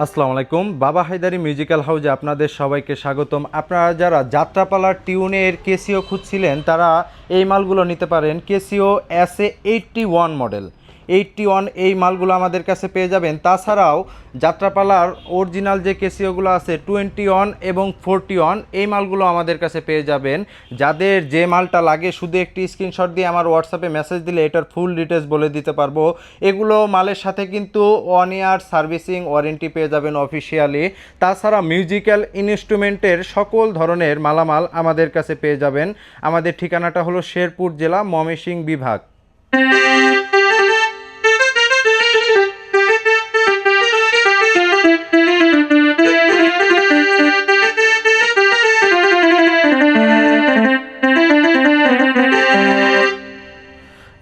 আসসালামু আলাইকুম। বাবা হায়দারি মিউজিক্যাল হাউজে আপনাদের সবাইকে স্বাগতম। আপনারা যারা যাত্রাপালার টিউনের কেসিও খুঁজছিলেন তারা এই মালগুলো নিতে পারেন। কেসিও SA81 মডেল 81 এই মালগুলো আমাদের কাছে পেয়ে যাবেন। তাছাড়াও যাত্রাপালার অরিজিনাল যে কেসিওগুলো আছে 21 এবং 41 এই মালগুলো আমাদের কাছে পেয়ে যাবেন। যাদের যে মালটা লাগে শুধু একটি স্ক্রিনশট দিয়ে আমার হোয়াটসঅ্যাপে মেসেজ দিলে এটার ফুল ডিটেলস বলে দিতে পারবো। এগুলো মালের সাথে কিন্তু 1 ইয়ার সার্ভিসিং ওয়ারেন্টি পেয়ে যাবেন অফিসিয়ালি। তাছাড়া মিউজিক্যাল ইনস্ট্রুমেন্টের সকল ধরনের মালামাল আমাদের কাছে পেয়ে যাবেন। আমাদের ঠিকানাটা হলো শেরপুর জেলা, ময়মনসিংহ বিভাগ।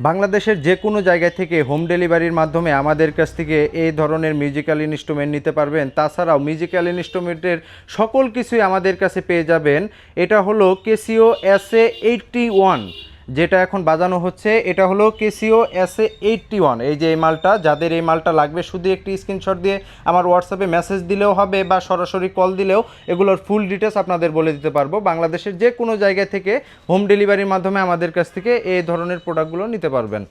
বাংলাদেশের যে কোনো জায়গা থেকে হোম ডেলিভারির মাধ্যমে আমাদের কাছ থেকে এই ধরনের মিউজিক্যাল ইনস্ট্রুমেন্ট নিতে পারবেন। তাছাড়াও মিউজিক্যাল ইনস্ট্রুমেন্টের সকল কিছুই আমাদের কাছে পেয়ে যাবেন। এটা হলো কেসিও SA81 যেটা এখন বাজানো হচ্ছে, এটা হলো কেসিও SA81। এই যে এই মালটা, যাদের এই মালটা লাগবে শুধু একটি স্ক্রিনশট দিয়ে আমার হোয়াটসঅ্যাপে মেসেজ দিলেও হবে বা সরাসরি কল দিলেও এগুলোর ফুল ডিটেলস আপনাদের বলে দিতে পারবো। বাংলাদেশের যে কোনো জায়গা থেকে হোম ডেলিভারির মাধ্যমে আমাদের কাছ থেকে এই ধরনের প্রোডাক্টগুলো নিতে পারবেন।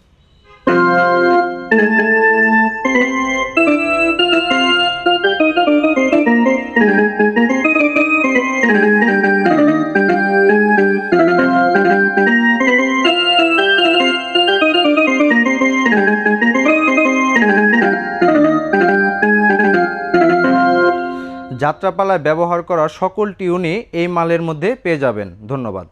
যাত্রাপালায় ব্যবহার করা সকল টিউনই এই মালের মধ্যে পেয়ে যাবেন। ধন্যবাদ।